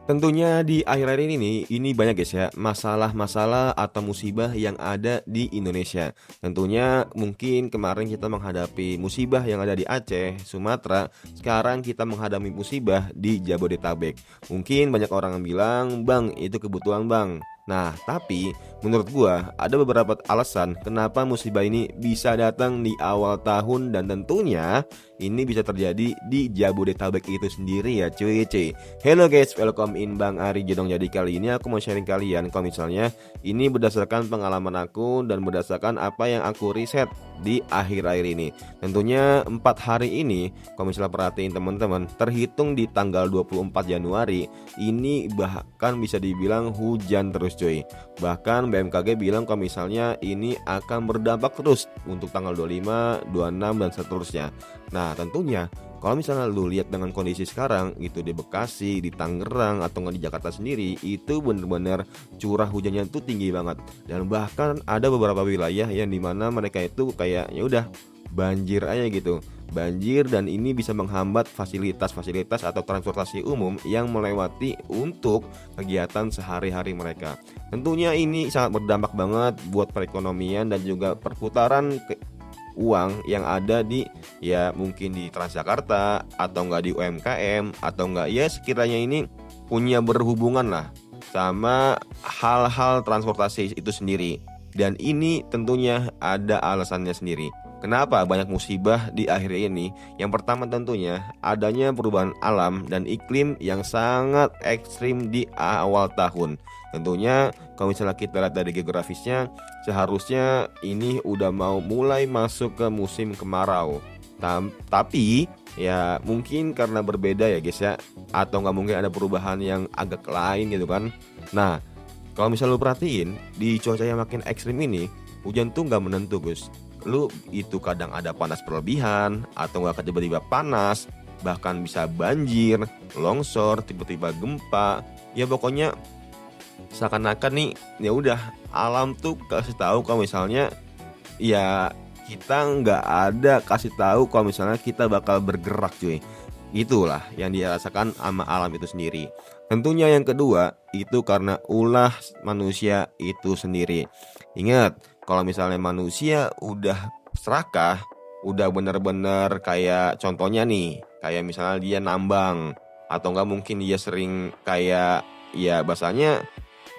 Tentunya di akhir-akhir ini nih, ini banyak guys ya, masalah-masalah atau musibah yang ada di Indonesia. Tentunya mungkin kemarin kita menghadapi musibah yang ada di Aceh, Sumatera, sekarang kita menghadapi musibah di Jabodetabek. Mungkin banyak orang yang bilang, "Bang, itu kebutuhan, Bang." Nah, tapi menurut gua ada beberapa alasan kenapa musibah ini bisa datang di awal tahun dan tentunya ini bisa terjadi di Jabodetabek itu sendiri ya cuy. Hello guys, welcome in Bang Ari Jedong. Jadi kali ini aku mau sharing kalian kalau misalnya ini berdasarkan pengalaman aku dan berdasarkan apa yang aku riset di akhir-akhir ini. Tentunya 4 hari ini kalau misalnya perhatiin teman-teman, terhitung di tanggal 24 Januari ini bahkan bisa dibilang hujan terus cuy. Bahkan BMKG bilang kalau misalnya ini akan berdampak terus untuk tanggal 25, 26 dan seterusnya. Nah, tentunya kalau misalnya lu lihat dengan kondisi sekarang gitu di Bekasi, di Tangerang atau nggak di Jakarta sendiri, itu bener-bener curah hujannya tuh tinggi banget. Dan bahkan ada beberapa wilayah yang dimana mereka itu kayak ya udah banjir aja gitu. Banjir dan ini bisa menghambat fasilitas-fasilitas atau transportasi umum yang melewati untuk kegiatan sehari-hari mereka. Tentunya ini sangat berdampak banget buat perekonomian dan juga perputaran uang yang ada di ya mungkin di Transjakarta atau enggak di UMKM atau enggak ya sekiranya ini punya berhubungan lah sama hal-hal transportasi itu sendiri. Dan ini tentunya ada alasannya sendiri. Kenapa banyak musibah di akhir ini? Yang pertama tentunya adanya perubahan alam dan iklim yang sangat ekstrim di awal tahun. Tentunya kalau misalnya kita lihat dari geografisnya, seharusnya ini udah mau mulai masuk ke musim kemarau. Tapi ya mungkin karena berbeda ya guys ya, atau nggak mungkin ada perubahan yang agak lain gitu kan. Nah, kalau misalnya lu perhatiin di cuaca yang makin ekstrim ini, hujan tuh nggak menentu Gus. Lu itu kadang ada panas berlebihan atau nggak tiba-tiba panas, bahkan bisa banjir, longsor, tiba-tiba gempa. Ya pokoknya seakan-akan nih ya udah alam tuh kasih tahu kalau misalnya ya kita nggak ada kasih tahu kalau misalnya kita bakal bergerak cuy. Itulah yang dirasakan sama alam itu sendiri. Tentunya yang kedua itu karena ulah manusia itu sendiri. Ingat, kalau misalnya manusia udah serakah, udah bener-bener kayak contohnya nih, kayak misalnya dia nambang atau enggak mungkin dia sering kayak ya bahasanya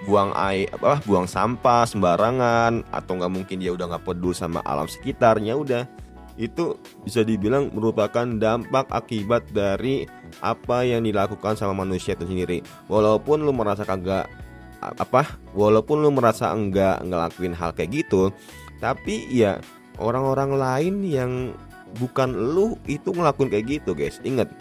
buang sampah sembarangan atau enggak mungkin dia udah nggak peduli sama alam sekitarnya udah itu bisa dibilang merupakan dampak akibat dari apa yang dilakukan sama manusia itu sendiri. Walaupun lu merasa enggak ngelakuin hal kayak gitu, tapi ya orang-orang lain yang bukan lu itu ngelakuin kayak gitu guys. Ingat,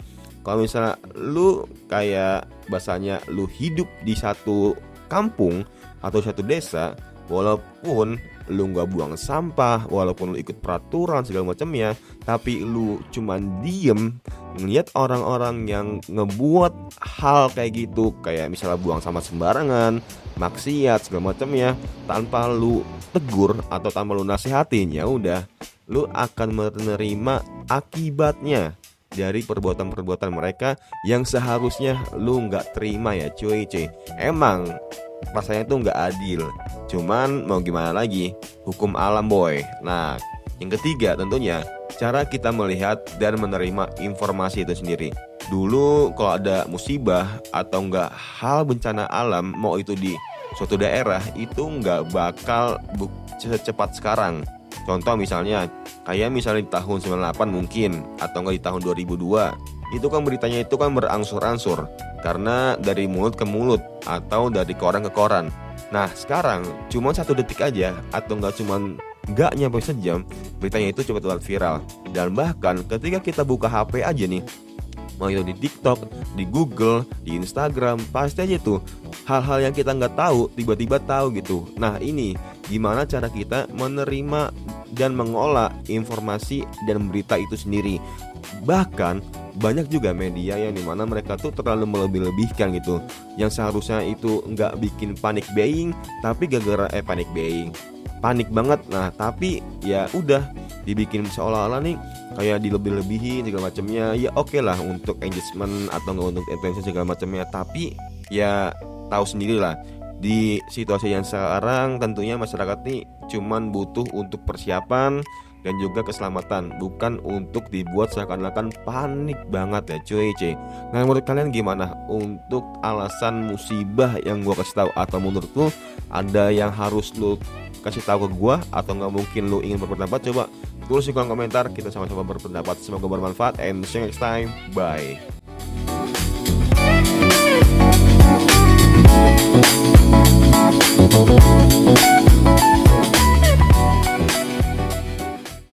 kalau misalnya lu kayak bahasanya lu hidup di satu kampung atau satu desa, walaupun lu nggak buang sampah, walaupun lu ikut peraturan segala macamnya, tapi lu cuman diem ngeliat orang-orang yang ngebuat hal kayak gitu, kayak misalnya buang sampah sembarangan, maksiat segala macamnya, tanpa lu tegur atau tanpa lu nasihatin, ya udah lu akan menerima akibatnya dari perbuatan-perbuatan mereka yang seharusnya lu nggak terima ya cuy. Emang rasanya tuh nggak adil, cuman mau gimana lagi, hukum alam boy. Nah, yang ketiga tentunya cara kita melihat dan menerima informasi itu sendiri. Dulu kalau ada musibah atau enggak hal bencana alam, mau itu di suatu daerah, itu nggak bakal secepat sekarang. Contoh misalnya kayak misalnya di tahun 98 mungkin atau enggak di tahun 2002, itu kan beritanya itu kan berangsur-angsur karena dari mulut ke mulut atau dari koran ke koran. Nah sekarang cuma 1 detik aja atau nggak nyampe sejam, beritanya itu cepat viral. Dan bahkan ketika kita buka HP aja nih, mau itu di TikTok, di Google, di Instagram, pasti aja tuh hal-hal yang kita nggak tahu tiba-tiba tahu gitu. Nah ini gimana cara kita menerima dan mengolah informasi dan berita itu sendiri. Bahkan banyak juga media yang dimana mereka tuh terlalu melebih-lebihkan gitu, yang seharusnya itu nggak bikin panic buying, tapi gara-gara panik banget. Nah tapi ya udah dibikin seolah-olah nih kayak dilebih-lebihin segala macamnya. Ya oke lah untuk engagement atau nggak untuk attention segala macamnya, tapi Ya tahu sendirilah, di situasi yang sekarang tentunya masyarakat nih cuman butuh untuk persiapan dan juga keselamatan, bukan untuk dibuat seakan-akan panik banget ya cuy. Nah menurut kalian gimana untuk alasan musibah yang gua kasih tahu, atau menurut lu ada yang harus lu kasih tahu ke gua, atau nggak mungkin lu ingin berpendapat? Coba tulis di kolom komentar, kita sama-sama berpendapat. Semoga bermanfaat, and see you next time, bye.